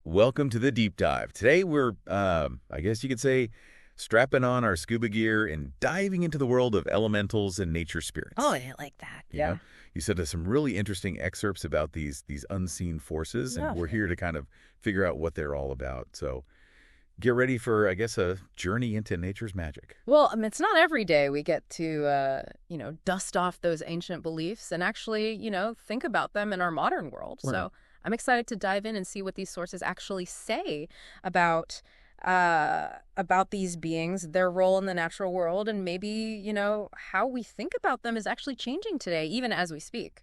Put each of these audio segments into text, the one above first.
Welcome to the deep dive. Today we're, I guess you could say, strapping on our scuba gear and diving into the world of elementals and nature spirits. Oh, I like that. You know? You sent us some really interesting excerpts about these unseen forces, and Yeah. we're here to kind of figure out what they're all about. So get ready for, I guess, a journey into nature's magic. Well, it's not every day we get to, dust off those ancient beliefs and actually, think about them in our modern world. Right. So I'm excited to dive in and see what these sources actually say about these beings, their role in the natural world, and maybe, how we think about them is actually changing today, even as we speak.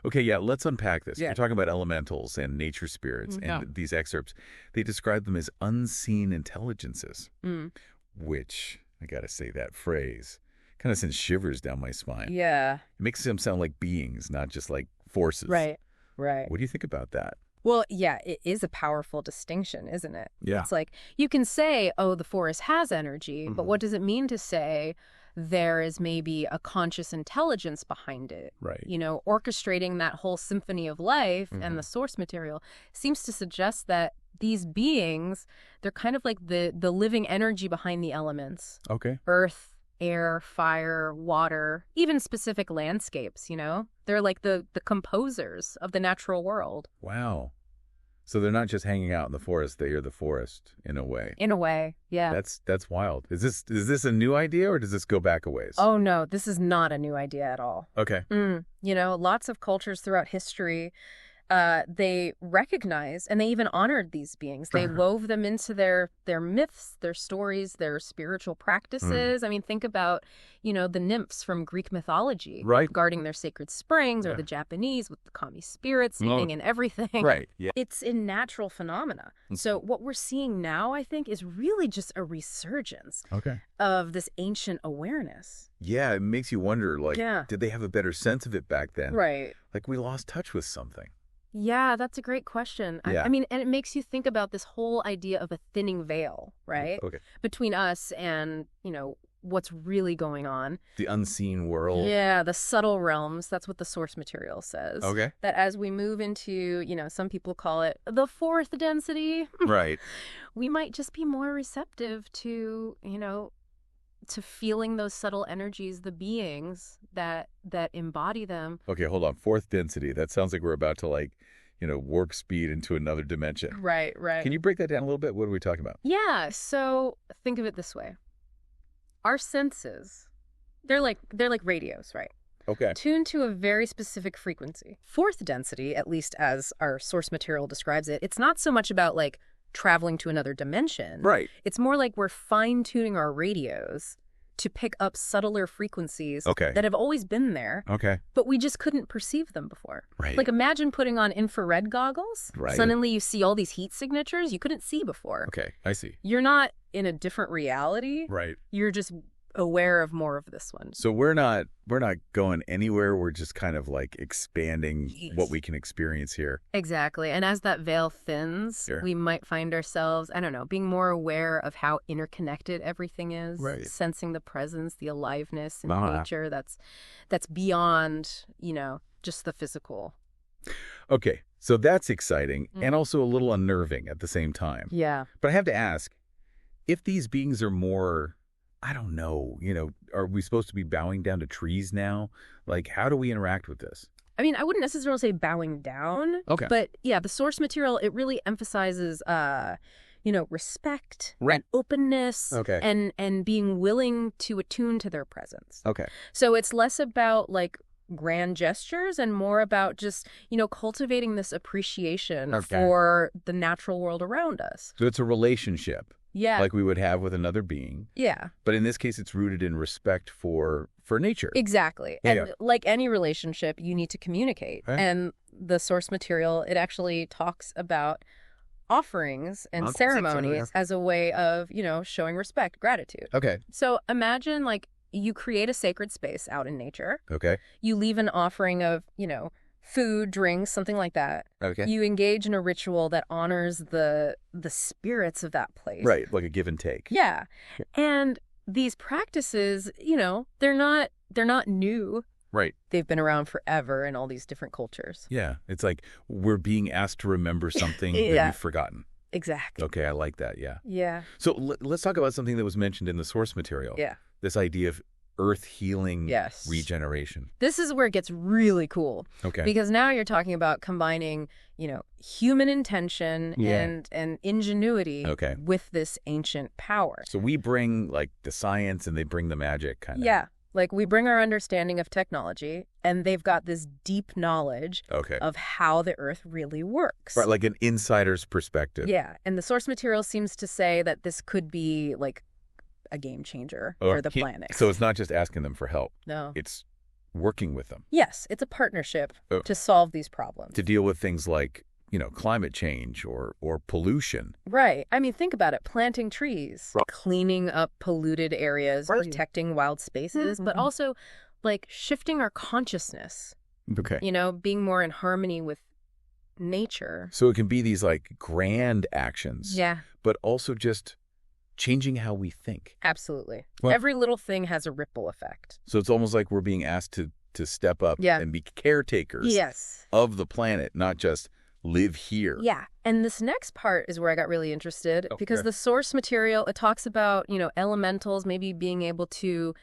Okay, yeah, let's unpack this. Yeah. We're talking about elementals and nature spirits, Yeah. and these excerpts, they describe them as unseen intelligences, Mm. which, I gotta say, that phrase kind of sends shivers down my spine. Yeah. It makes them sound like beings, not just like forces. Right. What do you think about that? Well, yeah, it is a powerful distinction, isn't it? Yeah. It's like you can say, oh, the forest has energy, but Mhm. what does it mean to say there is maybe a conscious intelligence behind it? Right. Orchestrating that whole symphony of life and the source material seems to suggest that these beings, they're kind of like the living energy behind the elements. Okay. Earth, air, fire, water, even specific landscapes, They're like the composers of the natural world. Wow. So they're not just hanging out in the forest, they are the forest in a way. In a way, yeah. That's wild. Is this a new idea, or does this go back a ways? Oh, no, this is not a new idea at all. Okay. Lots of cultures throughout history, they recognized and they even honored these beings. They wove them into their myths, their stories, their spiritual practices. I mean, think about, the nymphs from Greek mythology, Right. guarding their sacred springs, or Yeah. the Japanese with the kami spirits living in everything. Right. Yeah. It's a natural phenomena. So what we're seeing now, I think, is really just a resurgence Okay. of this ancient awareness. Yeah, it makes you wonder, like, Yeah. did they have a better sense of it back then? Right. Like we lost touch with something. Yeah, that's a great question. Yeah. I mean, and it makes you think about this whole idea of a thinning veil, right? Okay. Between us and, what's really going on. The unseen world. Yeah, the subtle realms. That's what the source material says. Okay. That as we move into, some people call it the fourth density, Right. we might just be more receptive to, to feeling those subtle energies, the beings that embody them. Okay, hold on. Fourth density. That sounds like we're about to warp speed into another dimension. Right. Can you break that down a little bit? What are we talking about? Yeah, so think of it this way. Our senses, they're like radios, right? Okay. Tuned to a very specific frequency. Fourth density, at least as our source material describes it, it's not so much about traveling to another dimension. Right. It's more like we're fine-tuning our radios to pick up subtler frequencies Okay. that have always been there, Okay. but we just couldn't perceive them before. Right. Like imagine putting on infrared goggles. Right. Suddenly you see all these heat signatures you couldn't see before. Okay, I see. You're not in a different reality. Right. You're just aware of more of this one. So we're not going anywhere. We're just kind of expanding Yes. what we can experience here. Exactly. And as that veil thins, Sure. we might find ourselves, I don't know, being more aware of how interconnected everything is, Right. sensing the presence, the aliveness in Uh-huh. nature that's beyond, just the physical. Okay, so that's exciting Mm. and also a little unnerving at the same time. Yeah. But I have to ask, if these beings are more, I don't know, are we supposed to be bowing down to trees now? How do we interact with this? I mean, I wouldn't necessarily say bowing down. Okay. But yeah, the source material, it really emphasizes, respect Right. and openness Okay. and being willing to attune to their presence. Okay. So it's less about grand gestures and more about just, cultivating this appreciation Okay. for the natural world around us. So it's a relationship Yeah. like we would have with another being. Yeah, But in this case, it's rooted in respect for nature. exactly. Yeah, And like any relationship, you need to communicate. Right. And the source material, it actually talks about offerings and I'll- ceremonies as a way of, showing respect, gratitude. Okay. So imagine you create a sacred space out in nature. Okay. You leave an offering of, food, drinks, something like that. Okay. You engage in a ritual that honors the spirits of that place. Right. Like a give and take. Yeah. And these practices, they're not new. Right. They've been around forever in all these different cultures. Yeah. It's like we're being asked to remember something that Yeah. we've forgotten. Exactly. Okay, I like that, yeah. Yeah. So let's talk about something that was mentioned in the source material. Yeah. This idea of earth healing Yes. regeneration. This is where it gets really cool. Okay. Because now you're talking about combining, human intention Yeah. and ingenuity Okay. with this ancient power. So we bring like the science and they bring the magic kind of. Yeah. Like we bring our understanding of technology and they've got this deep knowledge Okay. of how the earth really works. Right, like an insider's perspective. Yeah. And the source material seems to say that this could be like a game changer for the planet. So it's not just asking them for help. No. It's working with them Yes, it's a partnership Oh. to solve these problems. to deal with things like, climate change or pollution. Right. I mean, think about it. Planting trees, Right. cleaning up polluted areas, Right. protecting wild spaces, but also like shifting our consciousness, Okay. being more in harmony with nature. So it can be these like grand actions, Yeah, but also just changing how we think. absolutely. Well- Every little thing has a ripple effect. So it's almost like we're being asked to step up Yeah. and be caretakers Yes. of the planet, not just live here. Yeah. And this next part is where I got really interested because Okay. the source material, it talks about, elementals maybe being able to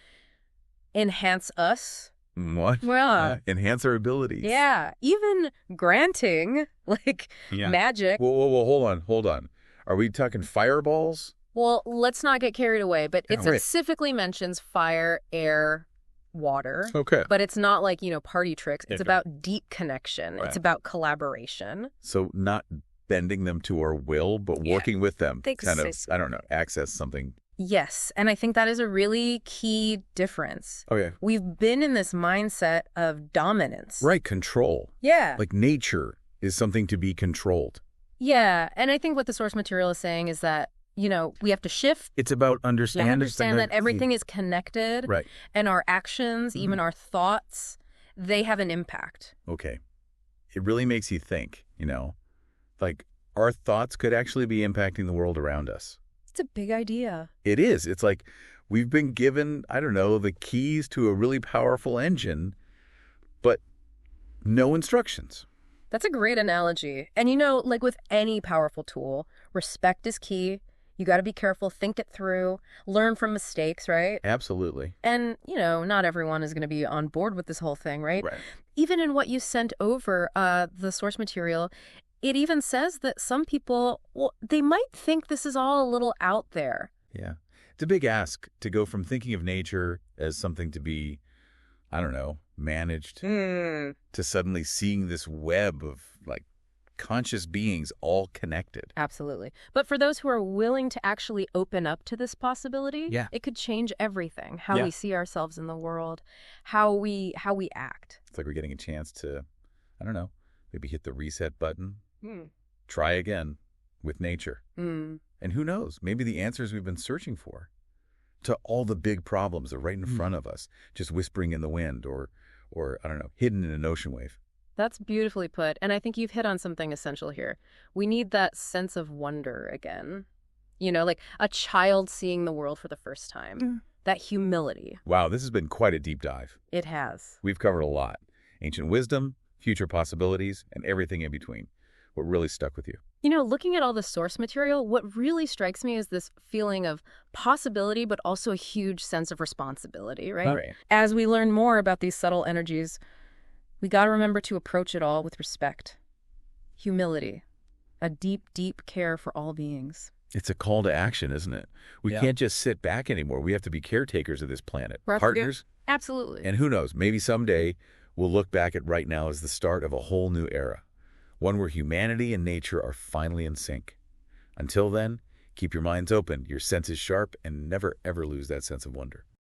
enhance us. What? Well, Enhance our abilities. yeah. Even granting like Yeah. magic. Whoa, hold on. Are we talking fireballs? Well, let's not get carried away, but it Yeah, right. specifically mentions fire, air, water. Okay. But it's not like, party tricks. It's Okay. about deep connection. Right. It's about collaboration. So not bending them to our will, but Yeah. working with them. Think Kind of, so. I don't know, access something. Yes. And I think that is a really key difference. Okay. We've been in this mindset of dominance. Right, control. Yeah. Like nature is something to be controlled. Yeah. And I think what the source material is saying is that, we have to shift. It's about We understand that everything is connected. Right. And our actions, even our thoughts, they have an impact. Okay. It really makes you think, like our thoughts could actually be impacting the world around us. It's a big idea. It is. It's like we've been given, I don't know, the keys to a really powerful engine, but no instructions. That's a great analogy. And like with any powerful tool, respect is key. You got to be careful, think it through, learn from mistakes, right? Absolutely. And, not everyone is going to be on board with this whole thing, right? Right. Even in what you sent over, the source material, it even says that some people, they might think this is all a little out there. Yeah. It's a big ask to go from thinking of nature as something to be, I don't know, managed to suddenly seeing this web of like conscious beings all connected. Absolutely. But for those who are willing to actually open up to this possibility, Yeah. it could change everything. How Yeah. we see ourselves in the world, how we act. It's like we're getting a chance to, I don't know, maybe hit the reset button, try again with nature. Mm. And who knows, maybe the answers we've been searching for to all the big problems are right in front of us, just whispering in the wind or I don't know, hidden in an ocean wave. That's beautifully put. And I think you've hit on something essential here. We need that sense of wonder again. Like a child seeing the world for the first time. That humility. Wow, this has been quite a deep dive. It has. We've covered a lot. Ancient wisdom, future possibilities, and everything in between. What really stuck with you? Looking at all the source material, what really strikes me is this feeling of possibility, but also a huge sense of responsibility, right? All right. As we learn more about these subtle energies, we got to remember to approach it all with respect, humility, a deep, deep care for all beings. It's a call to action, isn't it? We Yeah. can't just sit back anymore. We have to be caretakers of this planet. We're Partners. Absolutely. And who knows, maybe someday we'll look back at right now as the start of a whole new era. One where humanity and nature are finally in sync. Until then, keep your minds open, your senses sharp, and never ever lose that sense of wonder.